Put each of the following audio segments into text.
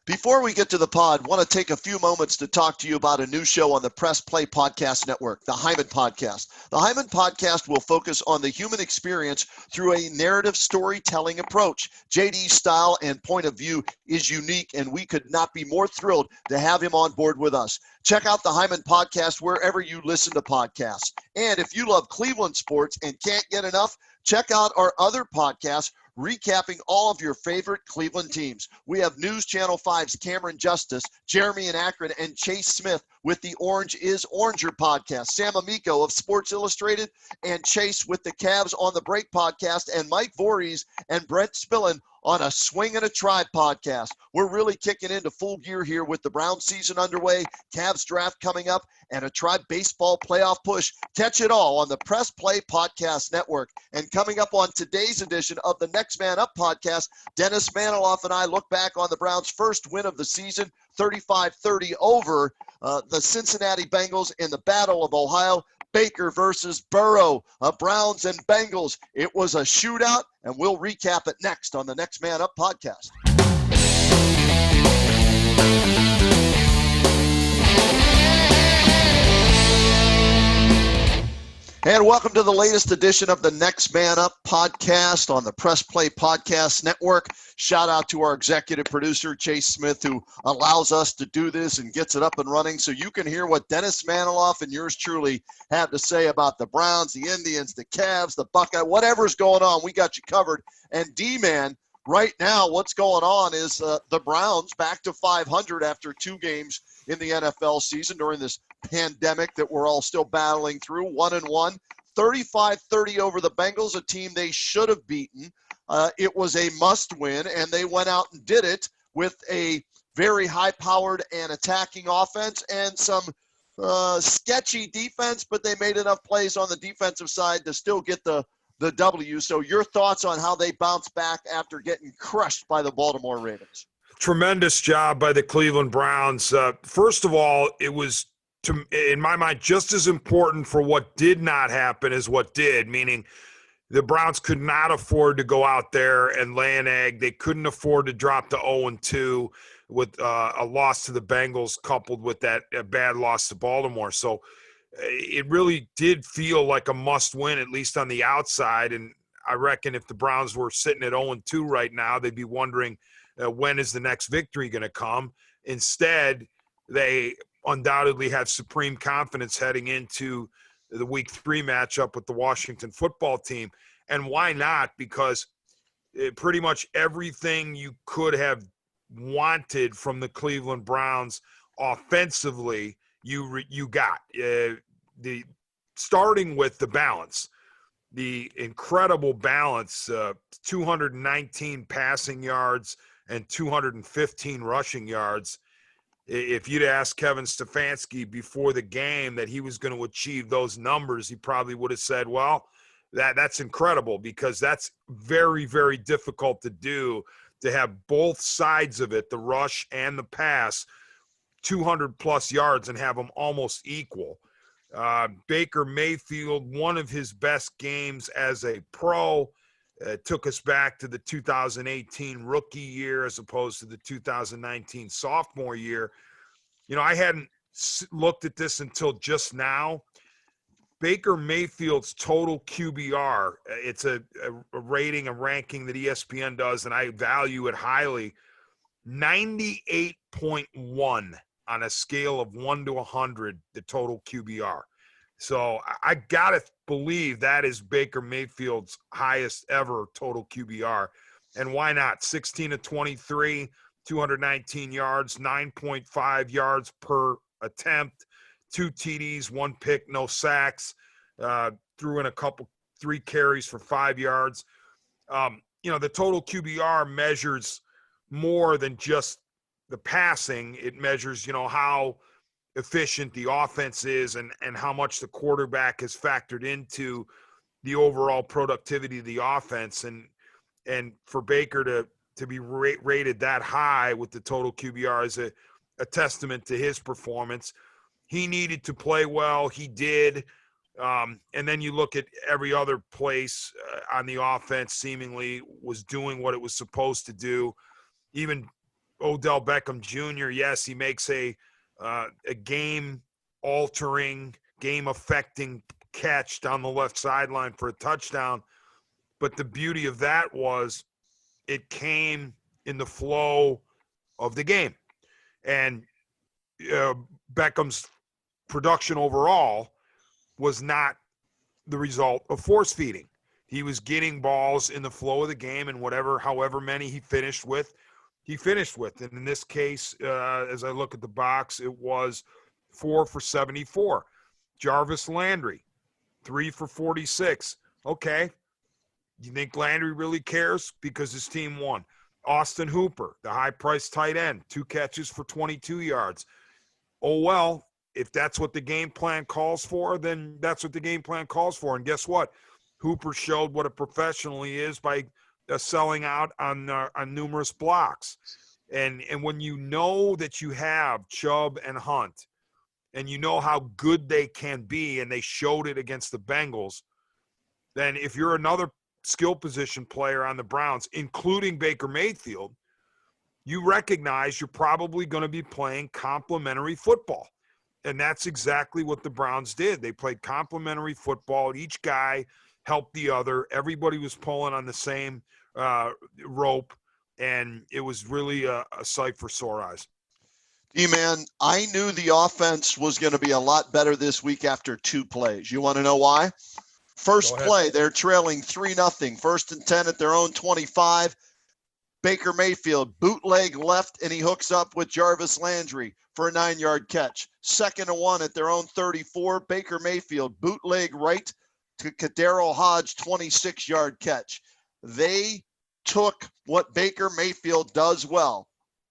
Before we get to the pod, want to take a few moments to talk to you about a new show on the Press Play Podcast Network, the Hyman Podcast. The Hyman Podcast will focus on the human experience through a narrative storytelling approach. JD's style and point of view is unique, and we could not be more thrilled to have him on board with us. Check out the Hyman Podcast wherever you listen to podcasts. And if you love Cleveland sports and can't get enough, check out our other podcasts recapping all of your favorite Cleveland teams. We have News Channel 5's Cameron Justice, Jeremy in Akron, and Chase Smith with the Orange is Oranger podcast, Sam Amico of Sports Illustrated, and Chase with the Cavs on the Break podcast, and Mike Voorhees and Brent Spillane on a Swing and a Tribe podcast. We're really kicking into full gear here with the Browns season underway, Cavs draft coming up, and a Tribe baseball playoff push. Catch it all on the Press Play Podcast Network. And coming up on today's edition of the Next Man Up podcast, Dennis Manoloff and I look back on the Browns' first win of the season, 35-30 over the Cincinnati Bengals in the Battle of Ohio. Baker versus Burrow, Browns and Bengals. It was a shootout, and we'll recap it next on the Next Man Up podcast. And welcome to the latest edition of the Next Man Up podcast on the Press Play Podcast Network. Shout out to our executive producer, Chase Smith, who allows us to do this and gets it up and running so you can hear what Dennis Manoloff and yours truly have to say about the Browns, the Indians, the Cavs, the Buckeyes, whatever's going on, we got you covered. And DMan, right now what's going on is the Browns back to 500 after 2 games in the NFL season during this pandemic that we're all still battling through. 1-1, 35-30 over the Bengals, a team they should have beaten. It was a must win, and they went out and did it with a very high-powered and attacking offense and some sketchy defense, but they made enough plays on the defensive side to still get the W. So your thoughts on how they bounced back after getting crushed by the Baltimore Ravens? Tremendous job by the Cleveland Browns. First of all, it was, in my mind, just as important for what did not happen as what did, meaning the Browns could not afford to go out there and lay an egg. They couldn't afford to drop to 0-2 with a loss to the Bengals coupled with that bad loss to Baltimore. So it really did feel like a must-win, at least on the outside. And I reckon if the Browns were sitting at 0-2 right now, they'd be wondering, when is the next victory going to come? Instead, they undoubtedly have supreme confidence heading into the Week 3 matchup with the Washington football team. And why not? Because pretty much everything you could have wanted from the Cleveland Browns offensively, you got. Starting with the balance, the incredible balance, 219 passing yards, and 215 rushing yards. If you'd asked Kevin Stefanski before the game that he was going to achieve those numbers, he probably would have said, well, that's incredible, because that's very, very difficult to do, to have both sides of it, the rush and the pass, 200-plus yards and have them almost equal. Baker Mayfield, one of his best games as a pro. Took us back to the 2018 rookie year as opposed to the 2019 sophomore year. You know, I hadn't looked at this until just now. Baker Mayfield's total QBR, it's a rating, a ranking that ESPN does, and I value it highly, 98.1 on a scale of 1 to 100, the total QBR. So I got to believe that is Baker Mayfield's highest ever total QBR. And why not? 16 of 23, 219 yards, 9.5 yards per attempt, 2 TDs, 1 pick, no sacks, threw in 3 carries for 5 yards. The total QBR measures more than just the passing. It measures, how efficient the offense is and how much the quarterback has factored into the overall productivity of the offense. And for Baker to be rated that high with the total QBR is a testament to his performance. He needed to play well. He did. And then you look at every other place on the offense seemingly was doing what it was supposed to do. Even Odell Beckham Jr., yes, he makes a game-altering, game-affecting catch down the left sideline for a touchdown. But the beauty of that was it came in the flow of the game. And Beckham's production overall was not the result of force feeding. He was getting balls in the flow of the game, and however many he finished with. And in this case, as I look at the box, it was 4 for 74. Jarvis Landry, 3 for 46. Okay. You think Landry really cares? Because his team won. Austin Hooper, the high-priced tight end, 2 catches for 22 yards. Oh, well, if that's what the game plan calls for, then that's what the game plan calls for. And guess what? Hooper showed what a professional he is by selling out on numerous blocks. And when you know that you have Chubb and Hunt, and you know how good they can be, and they showed it against the Bengals, then if you're another skill position player on the Browns, including Baker Mayfield, you recognize you're probably going to be playing complementary football. And that's exactly what the Browns did. They played complementary football. Each guy helped the other. Everybody was pulling on the same rope, and it was really a sight for sore eyes. DMan, I knew the offense was going to be a lot better this week after 2 plays. You want to know why? First play, they're trailing 3-0. 1st and 10 at their own 25. Baker Mayfield, bootleg left, and he hooks up with Jarvis Landry for a 9-yard catch. 2nd and 1 at their own 34. Baker Mayfield, bootleg right to Kadero Hodge, 26-yard catch. They took what Baker Mayfield does well,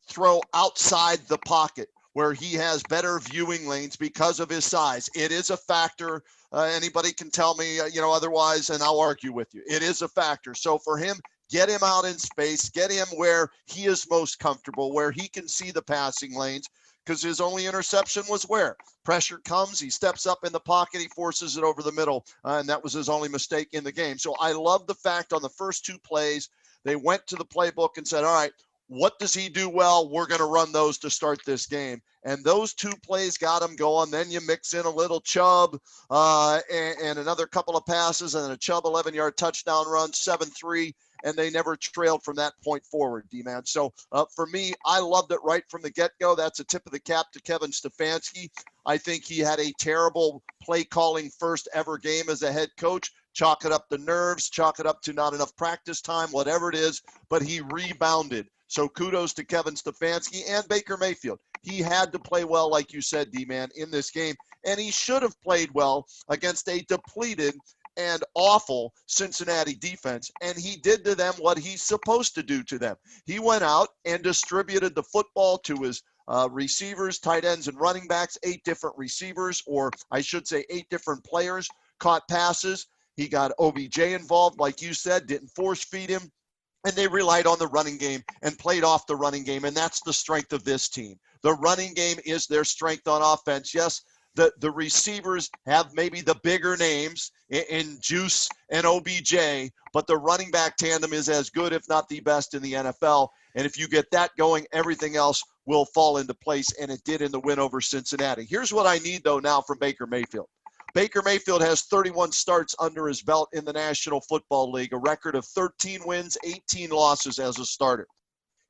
throw outside the pocket where he has better viewing lanes because of his size. It is a factor. Anybody can tell me, otherwise, and I'll argue with you. It is a factor. So for him, get him out in space, get him where he is most comfortable, where he can see the passing lanes, because his only interception was where pressure comes, he steps up in the pocket, he forces it over the middle, and that was his only mistake in the game. So I love the fact on the first 2 plays, they went to the playbook and said, all right, what does he do well? We're going to run those to start this game. And those 2 plays got him going. Then you mix in a little Chubb and another couple of passes, and then a Chubb 11-yard touchdown run, 7-3, and they never trailed from that point forward, DMan. So for me, I loved it right from the get-go. That's a tip of the cap to Kevin Stefanski. I think he had a terrible play-calling first ever game as a head coach. Chalk it up to nerves, chalk it up to not enough practice time, whatever it is, but he rebounded. So kudos to Kevin Stefanski and Baker Mayfield. He had to play well, like you said, D-Man, in this game, and he should have played well against a depleted and awful Cincinnati defense, and he did to them what he's supposed to do to them. He went out and distributed the football to his receivers, tight ends, and running backs, 8 different receivers, or I should say 8 different players caught passes. He got OBJ involved, like you said, didn't force feed him. And they relied on the running game and played off the running game, and that's the strength of this team. The running game is their strength on offense. Yes, the receivers have maybe the bigger names in Juice and OBJ, but the running back tandem is as good, if not the best, in the NFL. And if you get that going, everything else will fall into place, and it did in the win over Cincinnati. Here's what I need, though, now from Baker Mayfield. Baker Mayfield has 31 starts under his belt in the National Football League, a record of 13 wins, 18 losses as a starter.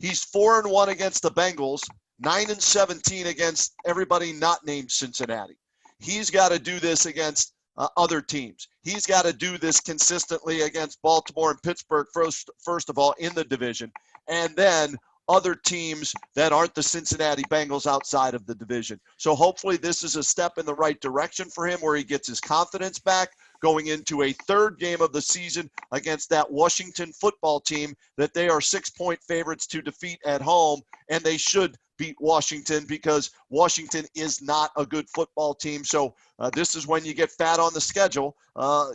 He's 4-1 against the Bengals, 9-17 against everybody not named Cincinnati. He's got to do this against other teams. He's got to do this consistently against Baltimore and Pittsburgh, first of all, in the division, and then other teams that aren't the Cincinnati Bengals outside of the division. So hopefully this is a step in the right direction for him, where he gets his confidence back going into a 3rd game of the season against that Washington football team that they are 6-point favorites to defeat at home, and they should beat Washington because Washington is not a good football team. So this is when you get fat on the schedule.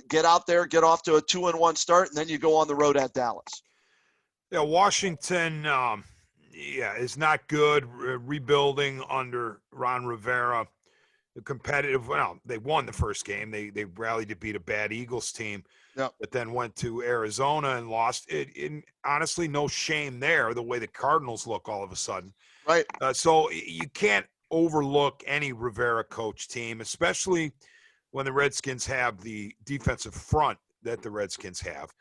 Get out there, get off to a 2-1 start, and then you go on the road at Dallas. Yeah, Washington is not good. Rebuilding under Ron Rivera. competitive. Well, they won the first game. They rallied to beat a bad Eagles team, Yep. but then went to Arizona and lost. Honestly, no shame there. The way the Cardinals look all of a sudden. Right. So you can't overlook any Rivera coach team, especially when the Redskins have the defensive front that the Redskins have.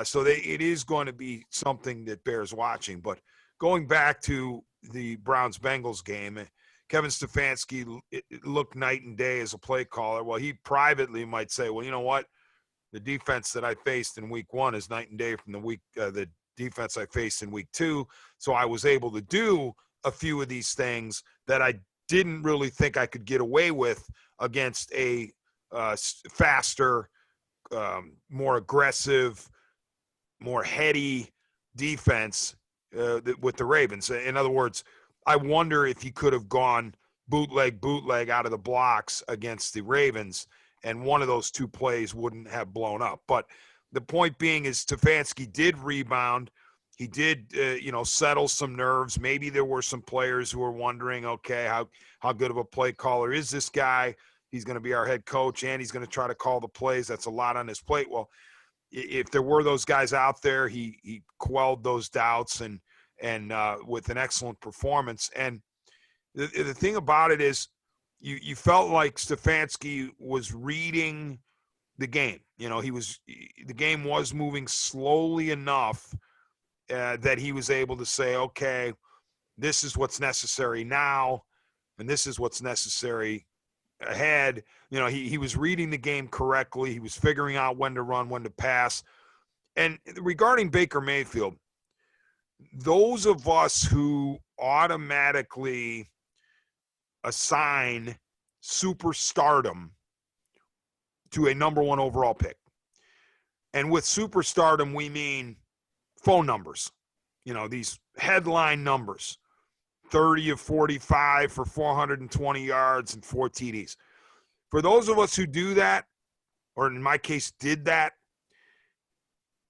So it is going to be something that bears watching. But going back to the Browns-Bengals game, Kevin Stefanski looked night and day as a play caller. Well, he privately might say, well, you know what? The defense that I faced in week 1 is night and day from the defense I faced in week 2. So I was able to do a few of these things that I didn't really think I could get away with against a faster, more aggressive, more heady defense with the Ravens. In other words, I wonder if he could have gone bootleg out of the blocks against the Ravens, and one of those two plays wouldn't have blown up. But the point being is Stefanski did rebound. He did, settle some nerves. Maybe there were some players who were wondering, okay, how good of a play caller is this guy? He's going to be our head coach, and he's going to try to call the plays. That's a lot on his plate. Well, if there were those guys out there, he quelled those doubts and with an excellent performance. And the thing about it is, you felt like Stefanski was reading the game. The game was moving slowly enough that he was able to say, okay, this is what's necessary now, and this is what's necessary ahead. He was reading the game correctly. He was figuring out when to run, when to pass. And regarding Baker Mayfield, those of us who automatically assign superstardom to a number 1 overall pick, and with superstardom, we mean phone numbers, these headline numbers, 30 of 45 for 420 yards and 4 TDs. For those of us who do that, or in my case did that,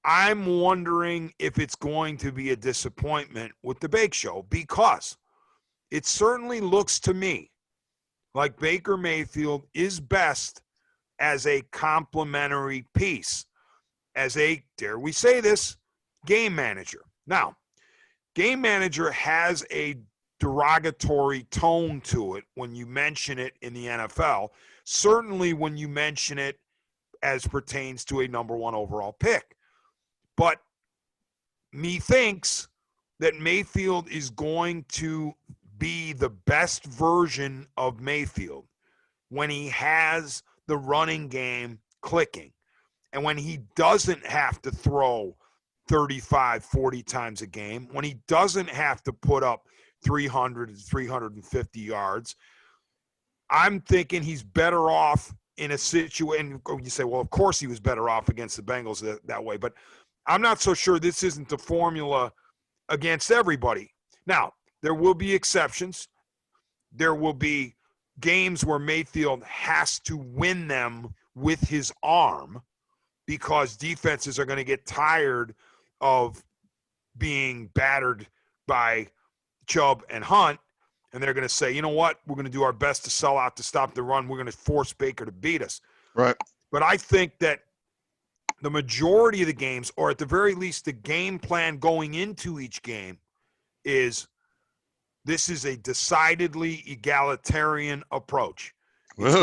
I'm wondering if it's going to be a disappointment with the Bake Show, because it certainly looks to me like Baker Mayfield is best as a complementary piece, as a, dare we say this, game manager. Now, game manager has a derogatory tone to it when you mention it in the NFL, certainly when you mention it as pertains to a number 1 overall pick. But methinks that Mayfield is going to be the best version of Mayfield when he has the running game clicking, and when he doesn't have to throw 35, 40 times a game, when he doesn't have to put up 300 to 350 yards. I'm thinking he's better off in a situation. You say, well, of course he was better off against the Bengals that way, but I'm not so sure this isn't the formula against everybody. Now, there will be exceptions. There will be games where Mayfield has to win them with his arm, because defenses are going to get tired of being battered by Chubb and Hunt, and they're going to say, you know what, we're going to do our best to sell out to stop the run. We're going to force Baker to beat us. Right. But I think that the majority of the games, or at the very least the game plan going into each game, is this is a decidedly egalitarian approach. It's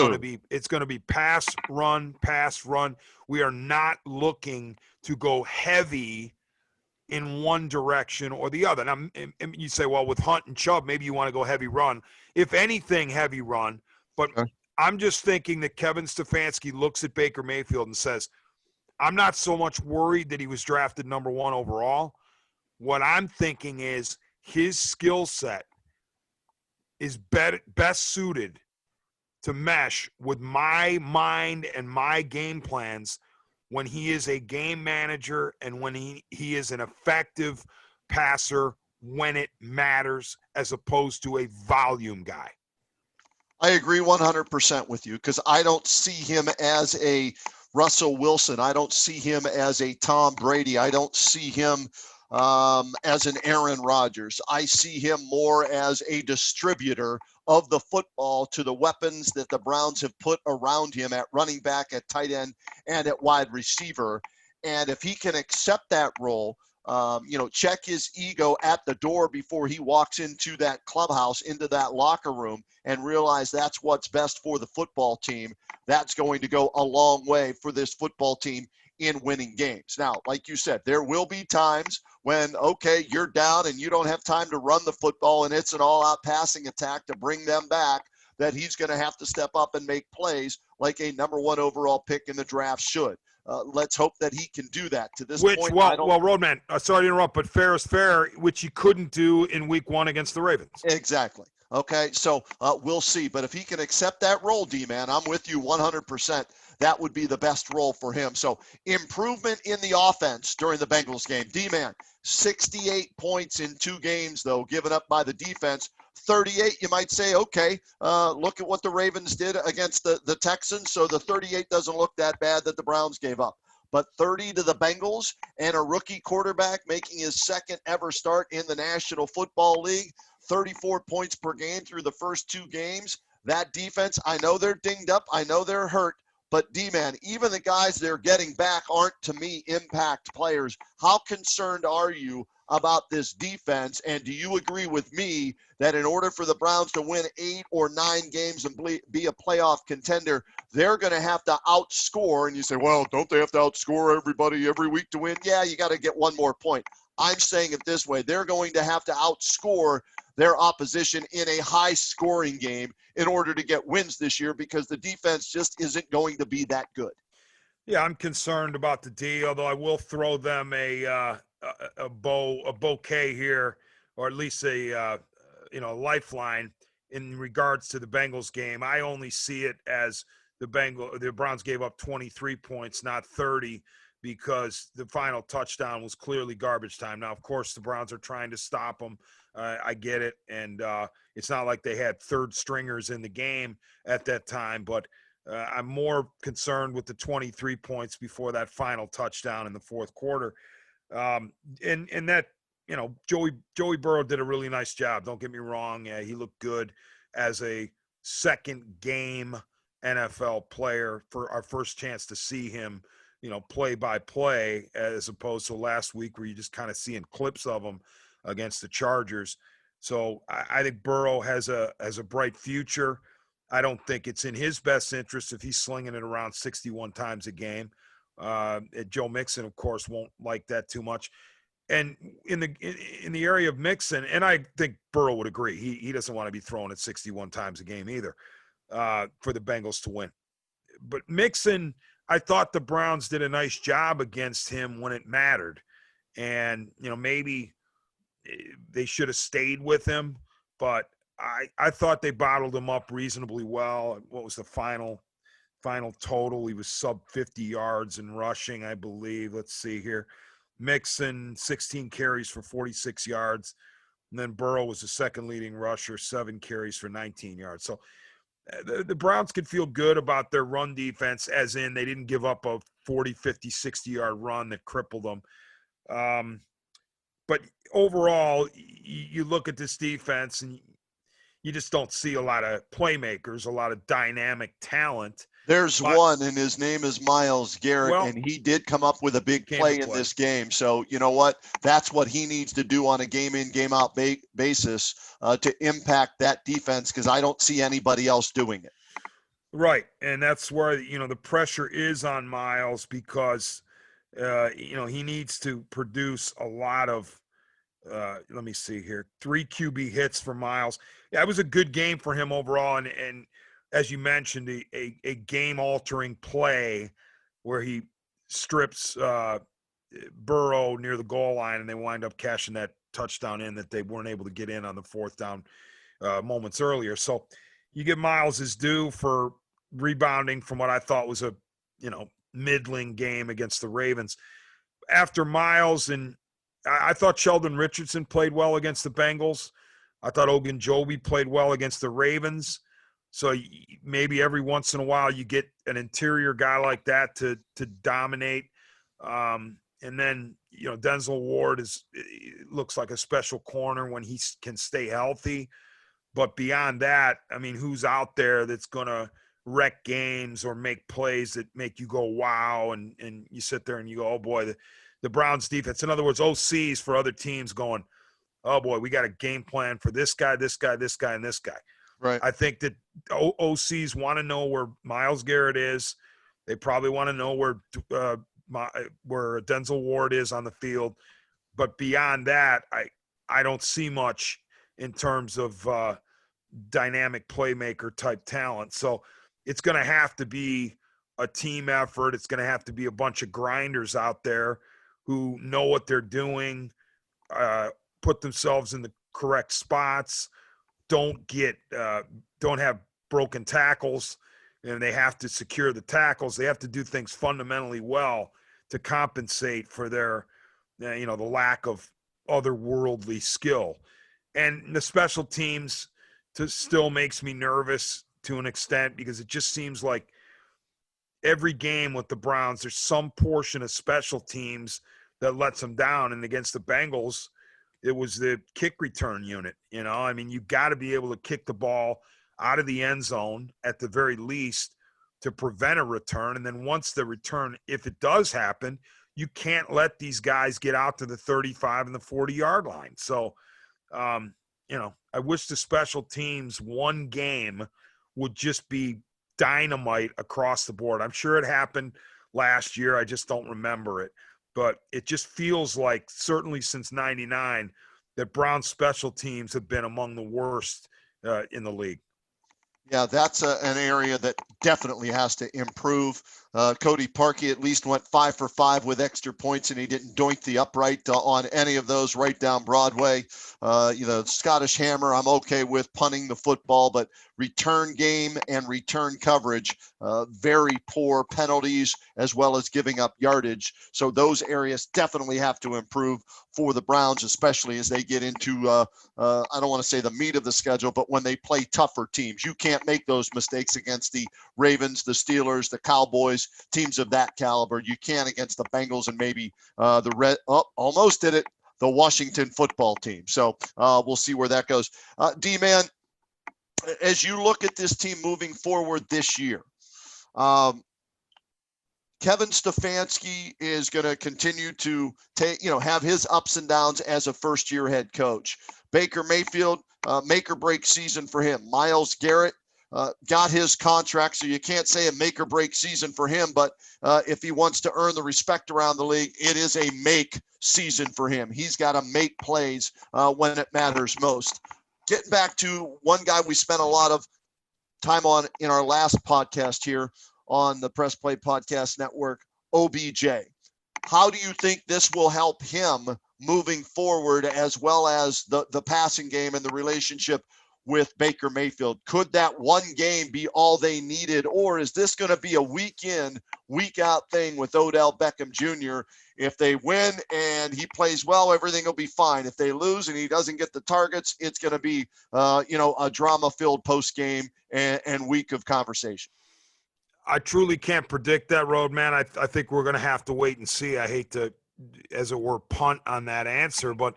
going to be pass, run, pass, run. We are not looking to go heavy in one direction or the other. Now, you say, well, with Hunt and Chubb, maybe you want to go heavy run. If anything, heavy run. But okay. I'm just thinking that Kevin Stefanski looks at Baker Mayfield and says, I'm not so much worried that he was drafted number 1 overall. What I'm thinking is his skill set is best suited to mesh with my mind and my game plans when he is a game manager and when he is an effective passer when it matters, as opposed to a volume guy. I agree 100% with you, because I don't see him as a Russell Wilson. I don't see him as a Tom Brady. I don't see him as an Aaron Rodgers. I see him more as a distributor of the football to the weapons that the Browns have put around him at running back, at tight end, and at wide receiver. And if he can accept that role, check his ego at the door before he walks into that clubhouse, into that locker room, and realize that's what's best for the football team, that's going to go a long way for this football team in winning games. Now, like you said, there will be times when, okay, you're down and you don't have time to run the football and it's an all-out passing attack to bring them back, that he's going to have to step up and make plays like a number 1 overall pick in the draft should. Let's hope that he can do that. To this point, Roadman, sorry to interrupt, but fair is fair, which he couldn't do in week 1 against the Ravens. Exactly. Okay, so we'll see. But if he can accept that role, DMan, I'm with you 100%. That would be the best role for him. So improvement in the offense during the Bengals game. DMan, 68 points in 2 games, though, given up by the defense. 38, you might say, okay, look at what the Ravens did against the Texans. So the 38 doesn't look that bad that the Browns gave up. But 30 to the Bengals and a rookie quarterback making his second ever start in the National Football League, 34 points per game through the first 2 games. That defense, I know they're dinged up. I know they're hurt. But, D-Man, even the guys they're getting back aren't, to me, impact players. How concerned are you about this defense? And do you agree with me that in order for the Browns to win 8 or 9 games and be a playoff contender, they're going to have to outscore? And you say, well, don't they have to outscore everybody every week to win? Yeah, you got to get one more point. I'm saying it this way. They're going to have to outscore their opposition in a high-scoring game in order to get wins this year, because the defense just isn't going to be that good. Yeah, I'm concerned about the D, although I will throw them a bouquet here, or at least a lifeline in regards to the Bengals game. I only see it as the Browns gave up 23 points, not 30, because the final touchdown was clearly garbage time. Now, of course, the Browns are trying to stop them. I get it. And it's not like they had third stringers in the game at that time, but I'm more concerned with the 23 points before that final touchdown in the fourth quarter. And that, Joey Burrow did a really nice job. Don't get me wrong. He looked good as a second game NFL player, for our first chance to see him, play by play, as opposed to last week where you just kind of seeing clips of him against the Chargers. So I think Burrow has a bright future. I don't think it's in his best interest if he's slinging it around 61 times a game. Joe Mixon, of course, won't like that too much. And in the area of Mixon, and I think Burrow would agree, he doesn't want to be throwing it 61 times a game either, for the Bengals to win. But Mixon, I thought the Browns did a nice job against him when it mattered. And, maybe they should have stayed with him, but I thought they bottled him up reasonably well. What was the final total? He was sub 50 yards in rushing, I believe. Let's see here. Mixon, 16 carries for 46 yards. And then Burrow was the second leading rusher, 7 carries for 19 yards. So the Browns could feel good about their run defense, as in they didn't give up a 40, 50, 60-yard run that crippled them. But overall, you look at this defense and you just don't see a lot of playmakers, a lot of dynamic talent. There's one, and his name is Myles Garrett, and he did come up with a big play in this game. So, you know what? That's what he needs to do on a game-in, game-out basis to impact that defense, because I don't see anybody else doing it. Right, and that's where, the pressure is on Myles, because, he needs to produce a lot of, let me see here, 3 QB hits for Myles. Yeah, it was a good game for him overall, and as you mentioned, a game-altering play where he strips Burrow near the goal line, and they wind up cashing that touchdown in that they weren't able to get in on the fourth down moments earlier. So you give Myles his due for rebounding from what I thought was a middling game against the Ravens. After Myles, and I thought Sheldon Richardson played well against the Bengals. I thought Ogunjobi played well against the Ravens. So maybe every once in a while you get an interior guy like that to dominate. And then Denzel Ward looks like a special corner when he can stay healthy. But beyond that, I mean, who's out there that's going to wreck games or make plays that make you go, wow, and you sit there and you go, oh, boy, the Browns defense. In other words, OCs for other teams going, oh, boy, we got a game plan for this guy, this guy, this guy, and this guy. Right. I think that OCs want to know where Myles Garrett is. They probably want to know where Denzel Ward is on the field. But beyond that, I don't see much in terms of dynamic playmaker type talent. So it's going to have to be a team effort. It's going to have to be a bunch of grinders out there who know what they're doing, put themselves in the correct spots, don't have broken tackles, and they have to secure the tackles. They have to do things fundamentally well to compensate for their, the lack of otherworldly skill. And the special teams still makes me nervous to an extent, because it just seems like every game with the Browns, there's some portion of special teams that lets them down. And against the Bengals, it was the kick return unit. I mean, you got to be able to kick the ball out of the end zone at the very least to prevent a return. And then once the return, if it does happen, you can't let these guys get out to the 35 and the 40-yard line. So, I wish the special teams one game would just be dynamite across the board. I'm sure it happened last year. I just don't remember it. But it just feels like, certainly since 99, that Brown special teams have been among the worst in the league. Yeah, that's an area that definitely has to improve. Cody Parkey at least went 5 for 5 with extra points, and he didn't doink the upright on any of those right down Broadway. Scottish Hammer, I'm okay with punting the football, but return game and return coverage, very poor penalties as well as giving up yardage. So those areas definitely have to improve for the Browns, especially as they get into, I don't want to say the meat of the schedule, but when they play tougher teams. You can't make those mistakes against the Ravens, the Steelers, the Cowboys, teams of that caliber. You can against the Bengals and maybe almost did it, the Washington football team. So we'll see where that goes. DMan, as you look at this team moving forward this year, Kevin Stefanski is going to continue to have his ups and downs as a first-year head coach. Baker Mayfield, make or break season for him. Myles Garrett got his contract, so you can't say a make or break season for him, but if he wants to earn the respect around the league, it is a make season for him. He's got to make plays when it matters most. Getting back to one guy we spent a lot of time on in our last podcast here on the Press Play Podcast Network, OBJ. How do you think this will help him moving forward, as well as the passing game and the relationship with Baker Mayfield? Could that one game be all they needed, or is this going to be a week in, week out thing with Odell Beckham Jr.? If they win and he plays well, everything will be fine. If they lose and he doesn't get the targets, it's going to be, a drama-filled post-game and week of conversation. I truly can't predict that, Roadman. I think we're going to have to wait and see. I hate to, as it were, punt on that answer, but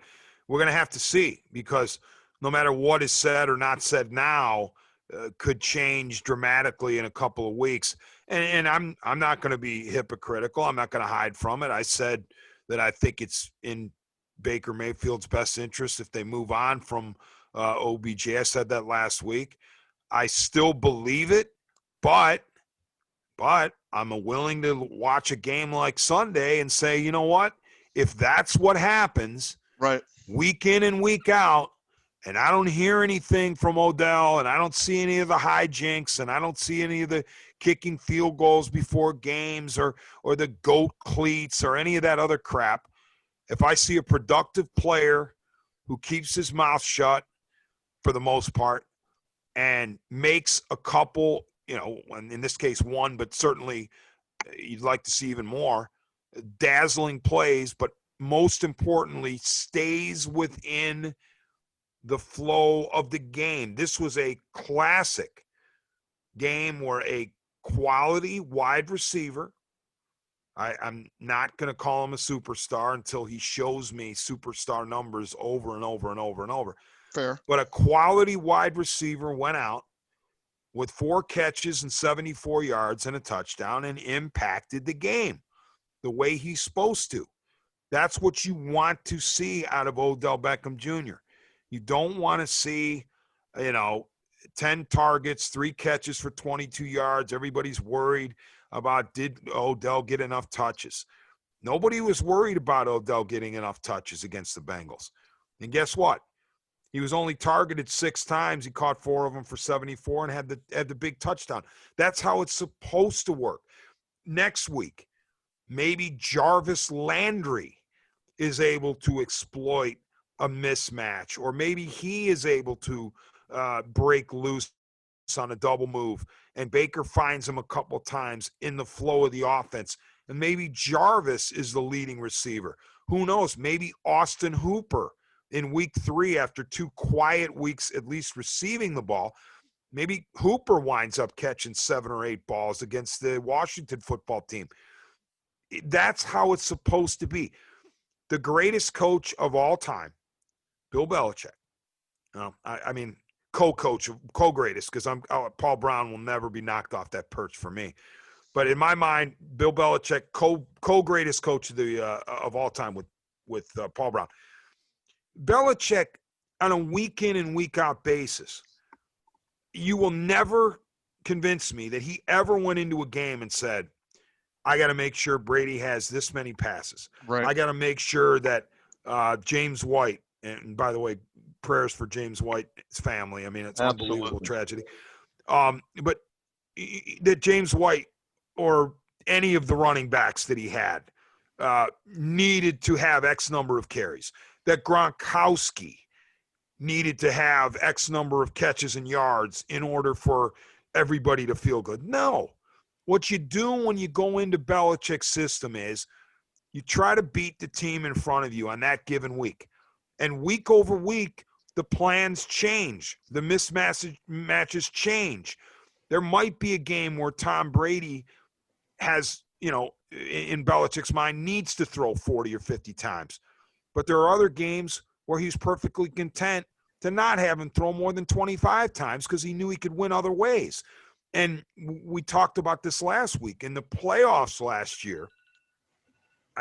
we're going to have to see, because no matter what is said or not said now, could change dramatically in a couple of weeks. And I'm not going to be hypocritical. I'm not going to hide from it. I said that I think it's in Baker Mayfield's best interest if they move on from OBJ. I said that last week. I still believe it, but I'm willing to watch a game like Sunday and say, you know what? If that's what happens, right, week in and week out, and I don't hear anything from Odell, and I don't see any of the hijinks, and I don't see any of the kicking field goals before games or the goat cleats or any of that other crap, if I see a productive player who keeps his mouth shut for the most part and makes a couple, in this case one, but certainly you'd like to see even more, dazzling plays, but most importantly, stays within the flow of the game. This was a classic game where a quality wide receiver I'm not going to call him a superstar until he shows me superstar numbers over and over and over and over. Fair. But a quality wide receiver went out with 4 catches and 74 yards and a touchdown and impacted the game the way he's supposed to. That's what you want to see out of Odell Beckham Jr. You don't want to see, 10 targets, 3 catches for 22 yards. Everybody's worried about, did Odell get enough touches? Nobody was worried about Odell getting enough touches against the Bengals. And guess what? He was only targeted 6 times. He caught 4 of them for 74 and had the big touchdown. That's how it's supposed to work. Next week, maybe Jarvis Landry is able to exploit a mismatch, or maybe he is able to break loose on a double move, and Baker finds him a couple times in the flow of the offense, and maybe Jarvis is the leading receiver. Who knows? Maybe Austin Hooper in week 3, after 2 quiet weeks at least receiving the ball, maybe Hooper winds up catching 7 or 8 balls against the Washington football team. That's how it's supposed to be. The greatest coach of all time, Bill Belichick. I mean, co-coach, co-greatest, because Paul Brown will never be knocked off that perch for me. But in my mind, Bill Belichick, co-greatest coach of all time with Paul Brown. Belichick, on a week in and week out basis, you will never convince me that he ever went into a game and said, I got to make sure Brady has this many passes. Right. I got to make sure that James White, and by the way, prayers for James White's family. I mean, it's unbelievable tragedy. But that James White or any of the running backs that he had needed to have X number of carries. That Gronkowski needed to have X number of catches and yards in order for everybody to feel good. No. What you do when you go into Belichick's system is you try to beat the team in front of you on that given week. And week over week, the plans change. The matches change. There might be a game where Tom Brady has, in Belichick's mind, needs to throw 40 or 50 times. But there are other games where he's perfectly content to not have him throw more than 25 times because he knew he could win other ways. And we talked about this last week. In the playoffs last year,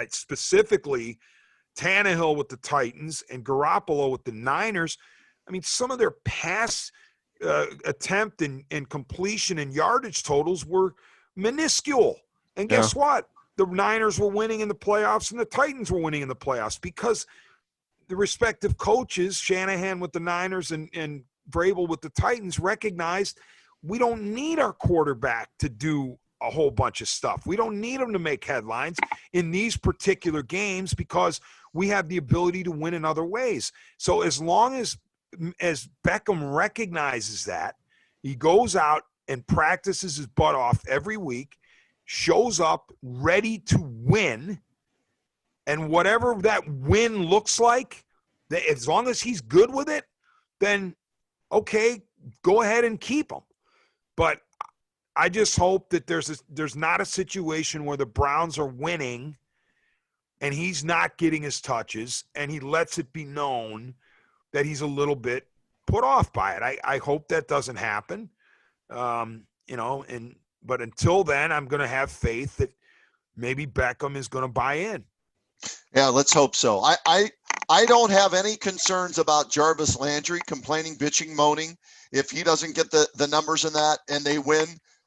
specifically Tannehill with the Titans and Garoppolo with the Niners, I mean, some of their pass attempt and completion and yardage totals were minuscule. And guess what? The Niners were winning in the playoffs and the Titans were winning in the playoffs because the respective coaches, Shanahan with the Niners and Vrabel with the Titans, recognized we don't need our quarterback to do a whole bunch of stuff. We don't need him to make headlines in these particular games because we have the ability to win in other ways. So as long as Beckham recognizes that, he goes out and practices his butt off every week, shows up ready to win, and whatever that win looks like, as long as he's good with it, then okay, go ahead and keep him. But I just hope that there's not a situation where the Browns are winning and he's not getting his touches and he lets it be known that he's a little bit put off by it. I hope that doesn't happen. But until then, I'm going to have faith that maybe Beckham is going to buy in. Yeah, let's hope so. I don't have any concerns about Jarvis Landry complaining, bitching, moaning if he doesn't get the numbers in that and they win,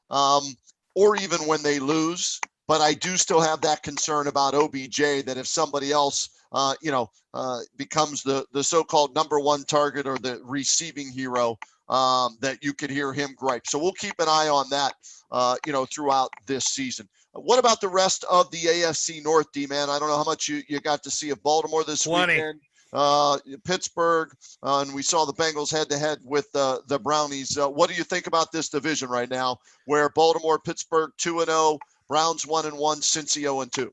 or even when they lose. But I do still have that concern about OBJ that if somebody else, becomes the so-called number one target or the receiving hero, that you could hear him gripe. So we'll keep an eye on that, throughout this season. What about the rest of the AFC North, DMan? I don't know how much you got to see of Baltimore this weekend. Pittsburgh, and we saw the Bengals head-to-head with the Brownies. What do you think about this division right now where Baltimore, Pittsburgh 2-0, Browns 1-1, Cincy 0-2?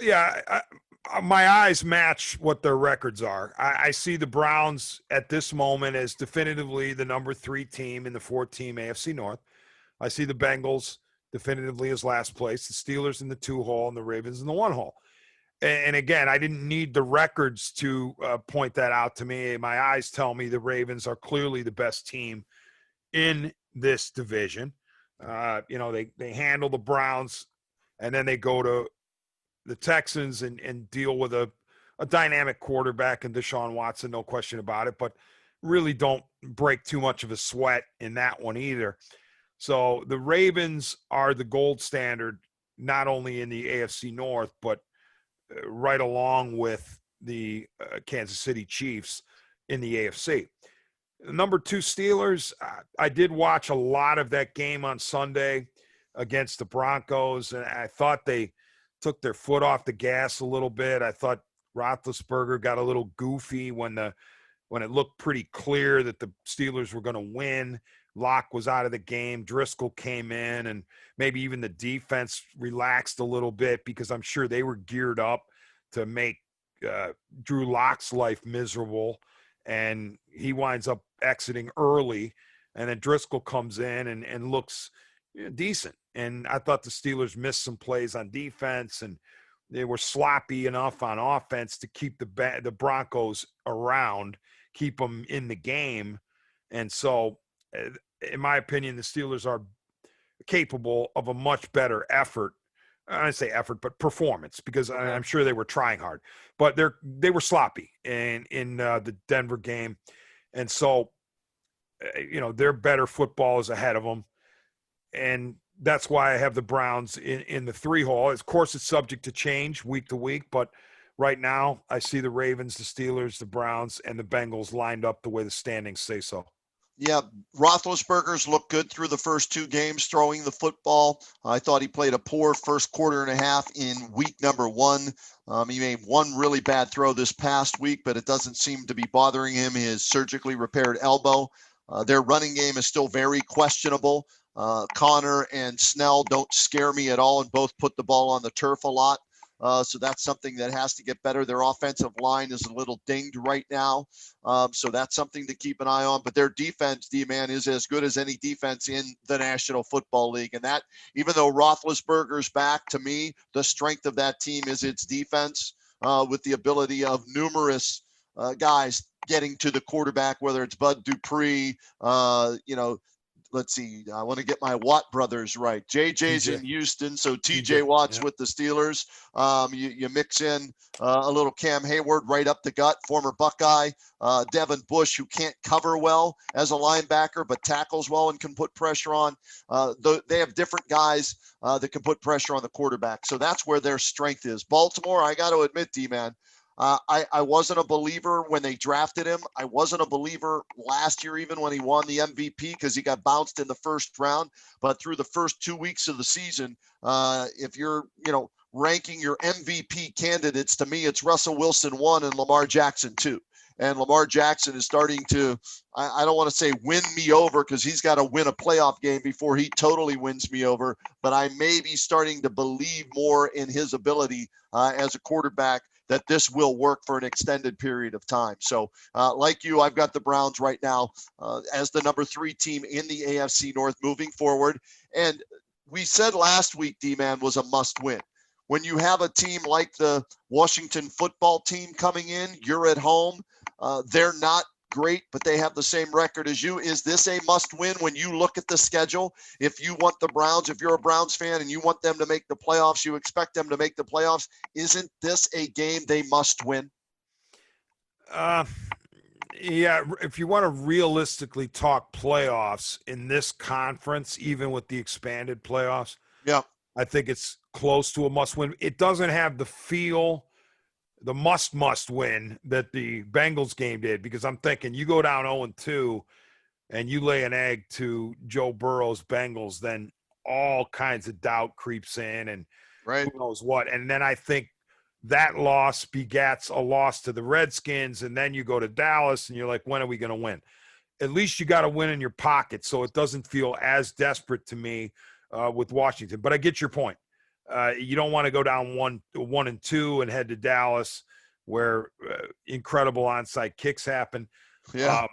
Yeah, my eyes match what their records are. I see the Browns at this moment as definitively the number 3 team in the 4-team AFC North. I see the Bengals definitively as last place, the Steelers in the 2 hole and the Ravens in the 1 hole. And again, I didn't need the records to point that out to me. My eyes tell me the Ravens are clearly the best team in this division. They handle the Browns, and then they go to the Texans and deal with a dynamic quarterback in Deshaun Watson, no question about it, but really don't break too much of a sweat in that one either. So the Ravens are the gold standard, not only in the AFC North, but right along with the Kansas City Chiefs in the AFC. Number 2 Steelers, I did watch a lot of that game on Sunday against the Broncos, and I thought they took their foot off the gas a little bit. I thought Roethlisberger got a little goofy when it looked pretty clear that the Steelers were going to win. Locke was out of the game. Driscoll came in, and maybe even the defense relaxed a little bit because I'm sure they were geared up to make Drew Locke's life miserable, and he winds up exiting early, and then Driscoll comes in and looks decent. And I thought the Steelers missed some plays on defense, and they were sloppy enough on offense to keep the Broncos around, keep them in the game. And so, in my opinion, the Steelers are capable of a much better effort. I say effort, but performance, because I'm sure they were trying hard, but they were sloppy in the Denver game. And so, their better football is ahead of them. And that's why I have the Browns in the 3 hole. Of course, it's subject to change week to week, but right now I see the Ravens, the Steelers, the Browns, and the Bengals lined up the way the standings say so. Yeah, Roethlisberger's looked good through the first 2 games throwing the football. I thought he played a poor first quarter and a half in week number 1. He made one really bad throw this past week, but it doesn't seem to be bothering him, his surgically repaired elbow. Their running game is still very questionable. Connor and Snell don't scare me at all and both put the ball on the turf a lot. So that's something that has to get better. Their offensive line is a little dinged right now. So that's something to keep an eye on. But their defense, DMan, is as good as any defense in the National Football League. And that, even though Roethlisberger's back, to me, the strength of that team is its defense, with the ability of numerous guys getting to the quarterback, whether it's Bud Dupree, let's see, I want to get my Watt brothers right. JJ's in Houston, so TJ Watt's with the Steelers. You mix in a little Cam Hayward right up the gut, former Buckeye. Devin Bush, who can't cover well as a linebacker, but tackles well and can put pressure on. They have different guys that can put pressure on the quarterback. So that's where their strength is. Baltimore, I got to admit, D-Man, I wasn't a believer when they drafted him. I wasn't a believer last year, even when he won the MVP, because he got bounced in the first round. But through the first 2 weeks of the season, if you're, ranking your MVP candidates, to me, it's Russell Wilson 1 and Lamar Jackson 2. And Lamar Jackson is starting to, I don't want to say win me over, because he's got to win a playoff game before he totally wins me over. But I may be starting to believe more in his ability as a quarterback, that this will work for an extended period of time. So like you, I've got the Browns right now as the number 3 team in the AFC North moving forward. And we said last week, D-Man, was a must win. When you have a team like the Washington football team coming in, you're at home. They're not great, but they have the same record as you. Is this a must win when you look at the schedule? If you want the Browns, if you're a Browns fan and you want them to make the playoffs, you expect them to make the playoffs, isn't this a game they must win? Yeah, if you want to realistically talk playoffs in this conference, even with the expanded playoffs, yeah, I think it's close to a must win. It doesn't have the feel, the must win that the Bengals game did, because I'm thinking you go down 0-2 and you lay an egg to Joe Burrow's Bengals, then all kinds of doubt creeps in and right. who knows what. And then I think that loss begats a loss to the Redskins, and then you go to Dallas and you're like, when are we going to win? At least you got to win in your pocket, so it doesn't feel as desperate to me with Washington. But I get your point. You don't want to go down 1-2 and head to Dallas, where incredible onside kicks happen. Yeah.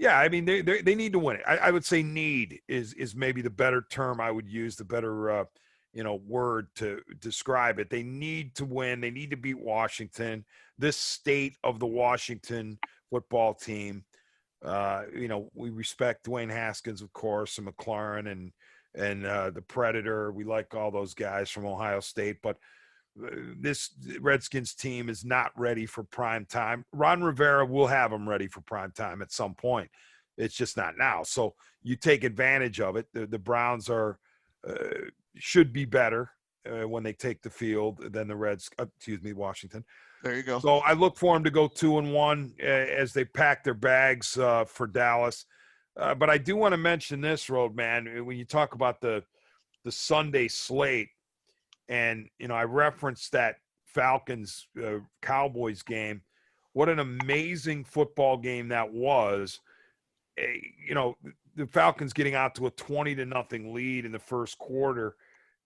Yeah, I mean they need to win it. I would say need is maybe the better term I would use, the better word to describe it. They need to win. They need to beat Washington. This state of the Washington football team. We respect Dwayne Haskins, of course, and McLaurin and the Predator. We like all those guys from Ohio State, but this Redskins team is not ready for prime time. Ron Rivera will have them ready for prime time at some point. It's just not now. So you take advantage of it. The Browns should be better when they take the field than the Washington. There you go. So I look for them to go 2-1 as they pack their bags for Dallas. But I do want to mention this, Roadman, when you talk about the Sunday slate, and I referenced that Falcons Cowboys game. What an amazing football game that was. The Falcons getting out to a 20-0 lead in the first quarter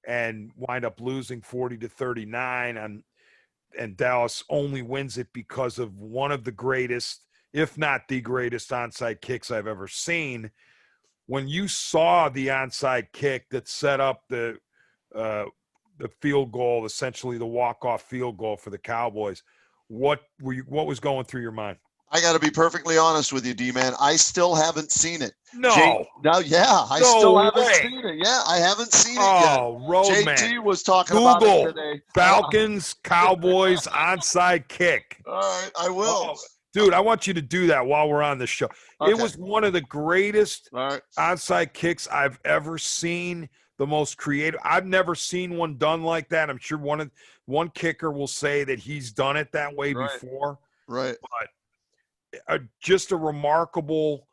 and wind up losing 40-39, and Dallas only wins it because of one of the greatest, if not the greatest, onside kicks I've ever seen. When you saw the onside kick that set up the field goal, essentially the walk-off field goal for the Cowboys, what was going through your mind? I got to be perfectly honest with you, DMan. I still haven't seen it. No. I still haven't seen it. Yeah, I haven't seen it yet. Roadman. JT was talking about it today. Falcons, Cowboys, onside kick. All right, I will. Dude, I want you to do that while we're on the show. Okay. It was one of the greatest onside kicks I've ever seen. The most creative. I've never seen one done like that. I'm sure one kicker will say that he's done it that way before. Right. But just a remarkable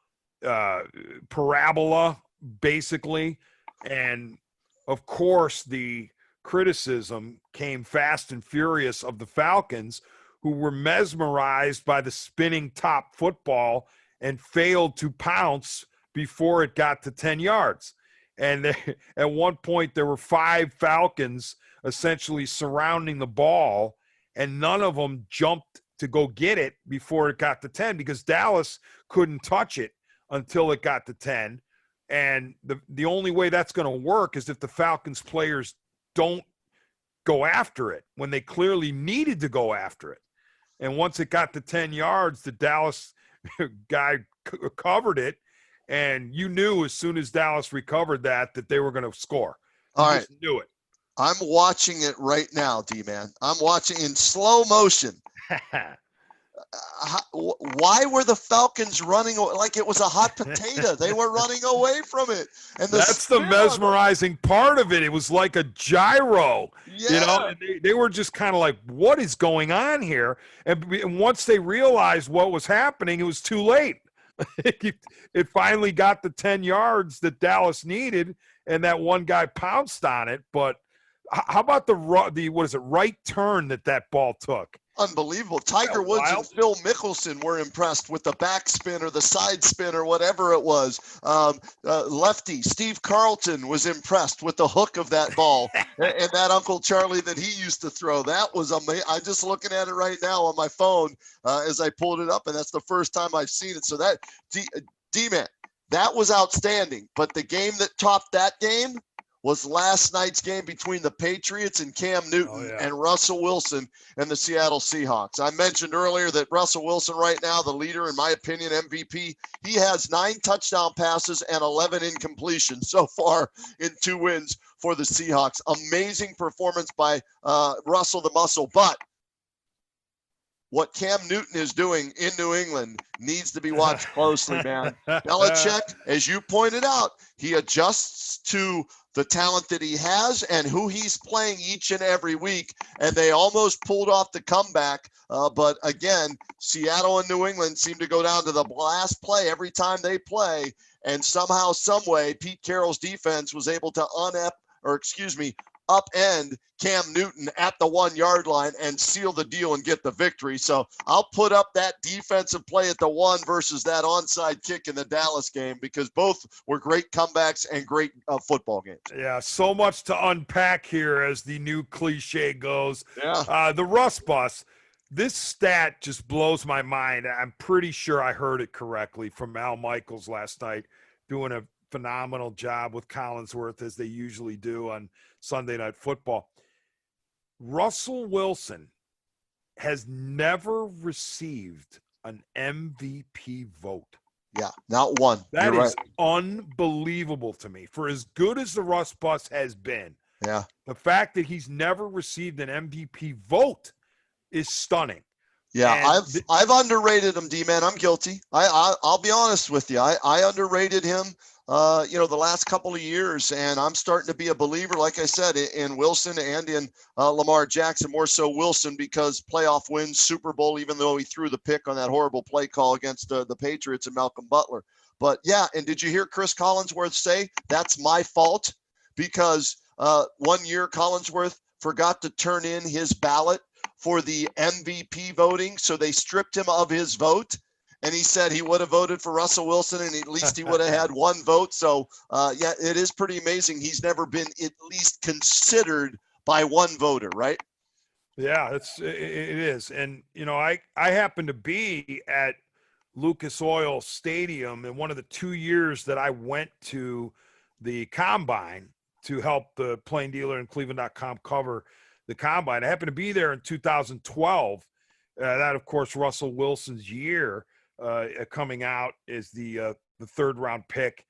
parabola, basically. And, of course, the criticism came fast and furious of the Falcons, who were mesmerized by the spinning top football and failed to pounce before it got to 10 yards. And at one point, there were 5 Falcons essentially surrounding the ball, and none of them jumped to go get it before it got to 10 because Dallas couldn't touch it until it got to 10. And the only way that's going to work is if the Falcons players don't go after it when they clearly needed to go after it. And once it got to 10 yards, the Dallas guy covered it. And you knew as soon as Dallas recovered that they were going to score. You just knew it. I'm watching it right now, D-Man. I'm watching in slow motion. Why were the Falcons running like it was a hot potato? They were running away from it. And that's the mesmerizing part of it. It was like a gyro. Yeah. And they were just kind of like, what is going on here? And once they realized what was happening, it was too late. It finally got the 10 yards that Dallas needed, and that one guy pounced on it. But how about the right turn that ball took? Unbelievable. Tiger Woods and Phil Mickelson were impressed with the backspin or the side spin or whatever it was. Lefty Steve Carlton was impressed with the hook of that ball and that Uncle Charlie that he used to throw. That was amazing. I'm just looking at it right now on my phone as I pulled it up, and that's the first time I've seen it. So that D-Man, that was outstanding. But the game that topped that game was last night's game between the Patriots and Cam Newton and Russell Wilson and the Seattle Seahawks. I mentioned earlier that Russell Wilson right now, the leader, in my opinion, MVP, he has 9 touchdown passes and 11 incompletions so far in 2 wins for the Seahawks. Amazing performance by Russell the Muscle. But what Cam Newton is doing in New England needs to be watched closely, man. Belichick, as you pointed out, he adjusts to the talent that he has and who he's playing each and every week, and they almost pulled off the comeback. But again, Seattle and New England seem to go down to the last play every time they play, and somehow, some way, Pete Carroll's defense was able to upend Cam Newton at the 1-yard line and seal the deal and get the victory. So I'll put up that defensive play at the 1 versus that onside kick in the Dallas game, because both were great comebacks and great football games. Yeah, so much to unpack here, as the new cliche goes. Yeah. The Russ bus. This stat just blows my mind. I'm pretty sure I heard it correctly from Al Michaels last night, doing a phenomenal job with Collinsworth, as they usually do on Sunday Night Football. Russell Wilson has never received an MVP vote. Yeah, not one. That You're is right. unbelievable to me. For as good as the Russ Bus has been, Yeah. the fact that he's never received an MVP vote is stunning. Yeah, And I've underrated him, D-Man. I'm guilty. I'll be honest with you. I underrated him. The last couple of years, and I'm starting to be a believer, like I said, in Wilson and in Lamar Jackson. More so Wilson because playoff wins, Super Bowl, even though he threw the pick on that horrible play call against the Patriots and Malcolm Butler. But yeah, and did you hear Chris Collinsworth say that's my fault because 1 year Collinsworth forgot to turn in his ballot for the MVP voting, so they stripped him of his vote. And he said he would have voted for Russell Wilson, and at least he would have had one vote. So, yeah, it is pretty amazing. He's never been at least considered by one voter, right? yeah, it is. And, I happen to be at Lucas Oil Stadium in one of the 2 years that I went to the Combine to help the Plain Dealer and Cleveland.com cover the Combine. I happened to be there in 2012. That, of course, Russell Wilson's year. Coming out is the third round pick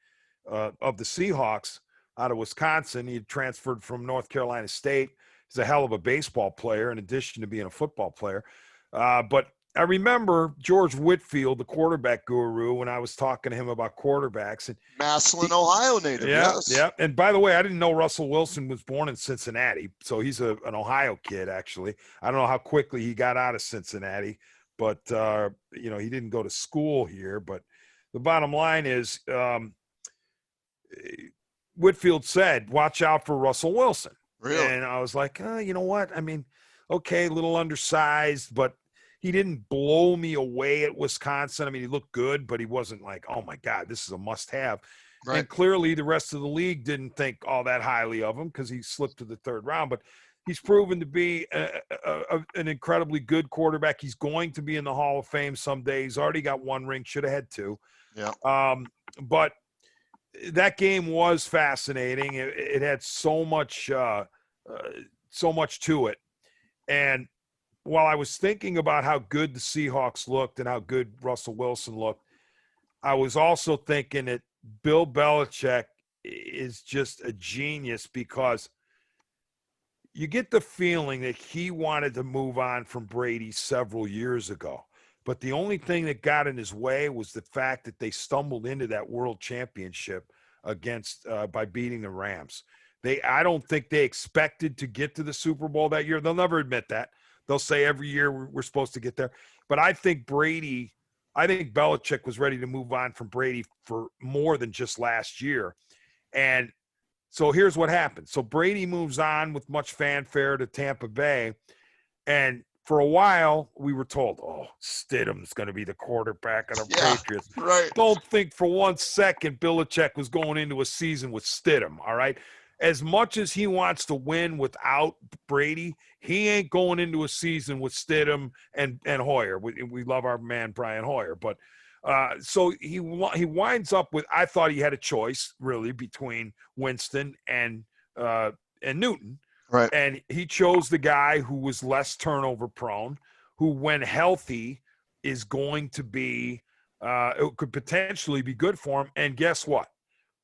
of the Seahawks out of Wisconsin. He had transferred from North Carolina State. He's a hell of a baseball player in addition to being a football player. But I remember George Whitfield, the quarterback guru, when I was talking to him about quarterbacks. And Massillon, Ohio native, yes. Yeah. And by the way, I didn't know Russell Wilson was born in Cincinnati. So he's an Ohio kid, actually. I don't know how quickly he got out of Cincinnati. But, he didn't go to school here. But the bottom line is Whitfield said, watch out for Russell Wilson. Really? And I was like, you know what? I mean, okay, a little undersized, but he didn't blow me away at Wisconsin. I mean, he looked good, but he wasn't like, oh, my God, this is a must-have. Right. And clearly the rest of the league didn't think all that highly of him because he slipped to the third round. But he's proven to be an incredibly good quarterback. He's going to be in the Hall of Fame someday. He's already got one ring, should have had two. Yeah. But that game was fascinating. It had so much to it. And while I was thinking about how good the Seahawks looked and how good Russell Wilson looked, I was also thinking that Bill Belichick is just a genius because you get the feeling that he wanted to move on from Brady several years ago. But the only thing that got in his way was the fact that they stumbled into that world championship by beating the Rams. I don't think they expected to get to the Super Bowl that year. They'll never admit that. They'll say every year we're supposed to get there. But I think Belichick was ready to move on from Brady for more than just last year. And so here's what happened. So Brady moves on with much fanfare to Tampa Bay. And for a while, we were told, Stidham's going to be the quarterback of the Patriots. Right. Don't think for 1 second Belichick was going into a season with Stidham, all right? As much as he wants to win without Brady, he ain't going into a season with Stidham and Hoyer. We love our man Brian Hoyer. But so he winds up with – I thought he had a choice, really, between Winston and Newton. Right. And he chose the guy who was less turnover prone, who when healthy is going to be it could potentially be good for him. And guess what?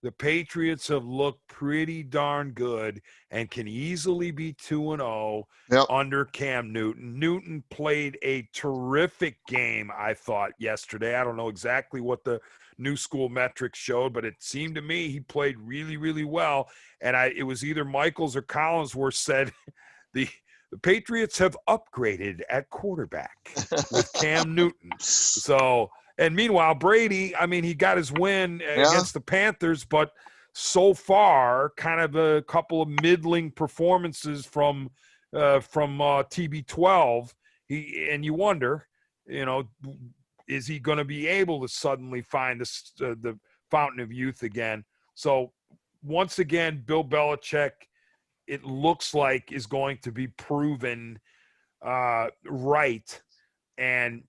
The Patriots have looked pretty darn good and can easily be 2-0 under Cam Newton. Newton played a terrific game, I thought, yesterday. I don't know exactly what the new school metrics showed, but it seemed to me he played really, really well. And it was either Michaels or Collinsworth said the Patriots have upgraded at quarterback with Cam Newton. So – and meanwhile, Brady, I mean, he got his win against the Panthers, but so far, kind of a couple of middling performances from TB12. And you wonder, is he going to be able to suddenly find the fountain of youth again? So once again, Bill Belichick, it looks like, is going to be proven right And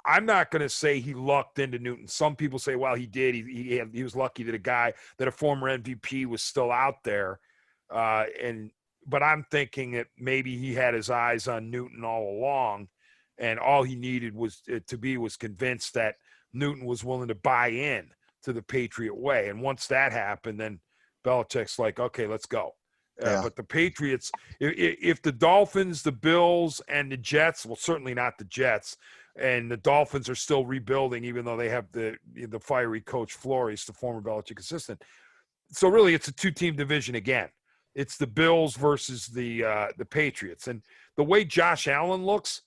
I'm not going to say he lucked into Newton. Some people say, well, he did. He was lucky that a former MVP was still out there. But I'm thinking that maybe he had his eyes on Newton all along, and all he needed was convinced that Newton was willing to buy in to the Patriot way. And once that happened, then Belichick's like, okay, let's go. But the Patriots, if the Dolphins, the Bills, and the Jets, well, certainly not the Jets, and the Dolphins are still rebuilding, even though they have the fiery coach Flores, the former Belichick assistant. So really, it's a two-team division again. It's the Bills versus the Patriots. And the way Josh Allen looks,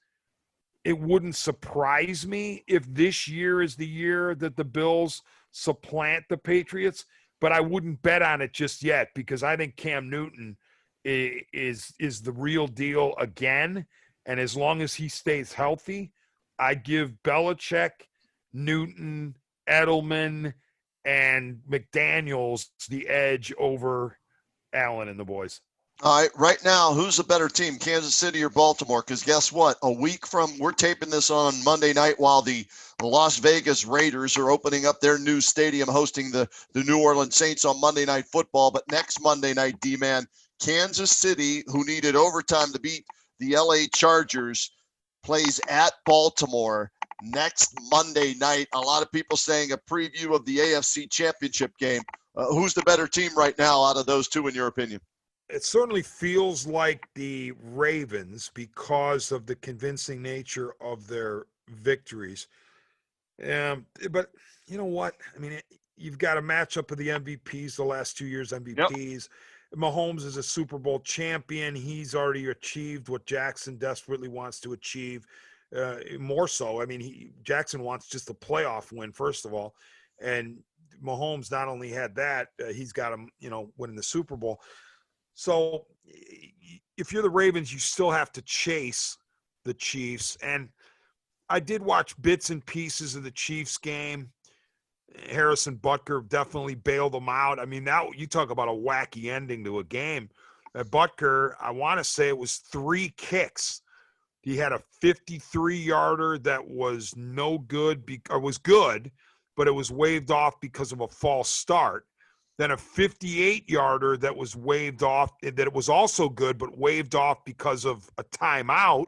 it wouldn't surprise me if this year is the year that the Bills supplant the Patriots. But I wouldn't bet on it just yet, because I think Cam Newton is the real deal again. And as long as he stays healthy, I give Belichick, Newton, Edelman, and McDaniels the edge over Allen and the boys. All right, right now, who's a better team, Kansas City or Baltimore? Because guess what? A week from, we're taping this on Monday night while the Las Vegas Raiders are opening up their new stadium, hosting the New Orleans Saints on Monday Night Football. But next Monday night, D-Man, Kansas City, who needed overtime to beat the LA Chargers, plays at Baltimore next Monday night. A lot of people saying a preview of the AFC Championship game. Who's the better team right now out of those two, in your opinion? It certainly feels like the Ravens because of the convincing nature of their victories. But you know what? I mean, you've got a matchup of the MVPs, the last 2 years MVPs. Yep. Mahomes is a Super Bowl champion. He's already achieved what Jackson desperately wants to achieve. More so, I mean, Jackson wants just a playoff win, first of all. And Mahomes not only had that, he's got him, winning the Super Bowl. So if you're the Ravens, you still have to chase the Chiefs. And I did watch bits and pieces of the Chiefs game. Harrison Butker definitely bailed them out. I mean, now you talk about a wacky ending to a game. Butker, I want to say it was 3 kicks. He had a 53-yarder that was no good, or was good, but it was waved off because of a false start. Then a 58-yarder that was waved off, that it was also good, but waved off because of a timeout.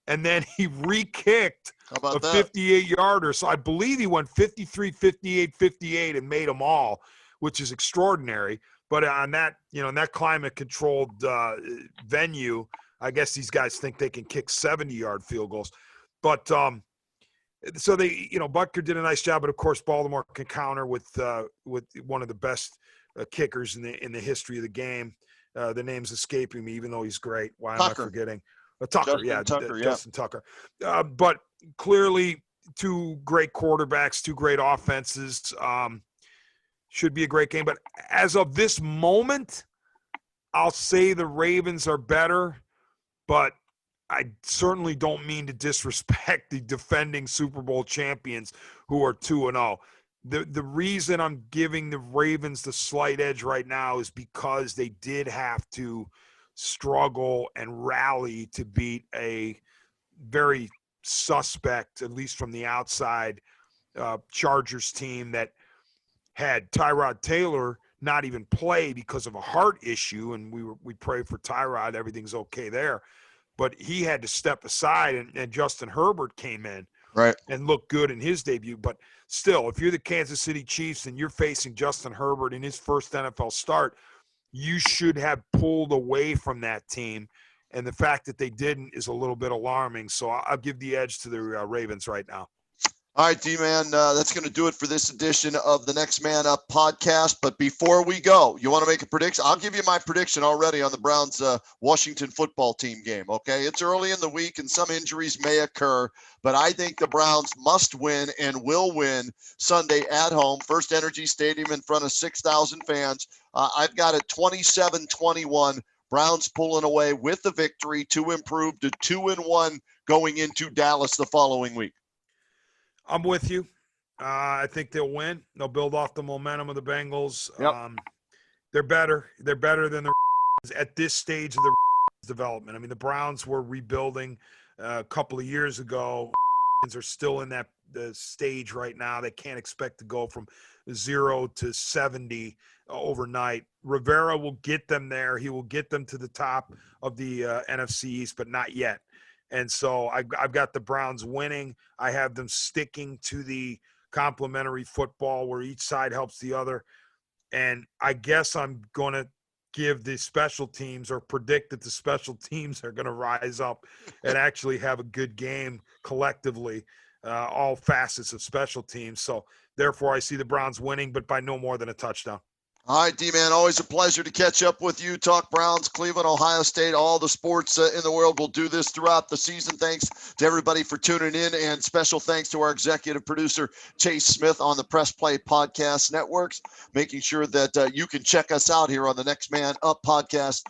And then he re-kicked a 58-yarder. So I believe he went 53, 58, 58 and made them all, which is extraordinary. But on that, in that climate-controlled venue, I guess these guys think they can kick 70-yard field goals. But so they, Butker did a nice job, but of course Baltimore can counter with one of the best kickers in the history of the game. The name's escaping me, even though he's great. Why am I forgetting? Tucker, Justin Tucker. But clearly, 2 great quarterbacks, 2 great offenses. Should be a great game. But as of this moment, I'll say the Ravens are better, but I certainly don't mean to disrespect the defending Super Bowl champions who are 2-0. The reason I'm giving the Ravens the slight edge right now is because they did have to struggle and rally to beat a very suspect, at least from the outside, Chargers team that had Tyrod Taylor not even play because of a heart issue, and we pray for Tyrod, everything's okay there. But he had to step aside, and Justin Herbert came in and looked good in his debut. But still, if you're the Kansas City Chiefs and you're facing Justin Herbert in his first NFL start, you should have pulled away from that team. And the fact that they didn't is a little bit alarming. So I'll give the edge to the Ravens right now. All right, D-Man, that's going to do it for this edition of the Next Man Up podcast. But before we go, you want to make a prediction? I'll give you my prediction already on the Browns Washington football team game, okay? It's early in the week and some injuries may occur, but I think the Browns must win and will win Sunday at home, First Energy Stadium in front of 6,000 fans. I've got it 27-21, Browns pulling away with the victory to improve to 2-1 going into Dallas the following week. I'm with you. I think they'll win. They'll build off the momentum of the Bengals. Yep. They're better. They're better than the at this stage of the development. I mean, the Browns were rebuilding a couple of years ago. Are still in the stage right now. They can't expect to go from 0 to 70 overnight. Rivera will get them there. He will get them to the top of the NFC East, but not yet. And so I've got the Browns winning. I have them sticking to the complementary football where each side helps the other. And I guess I'm going to give the special teams, or predict that the special teams are going to rise up and actually have a good game collectively, all facets of special teams. So therefore I see the Browns winning, but by no more than a touchdown. All right, DMan, always a pleasure to catch up with you. Talk Browns, Cleveland, Ohio State, all the sports in the world. We'll do this throughout the season. Thanks to everybody for tuning in, and special thanks to our executive producer, Chase Smith, on the Press Play Podcast Networks, making sure that you can check us out here on the Next Man Up podcast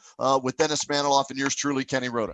with Dennis Manoloff and yours truly, Kenny Roda.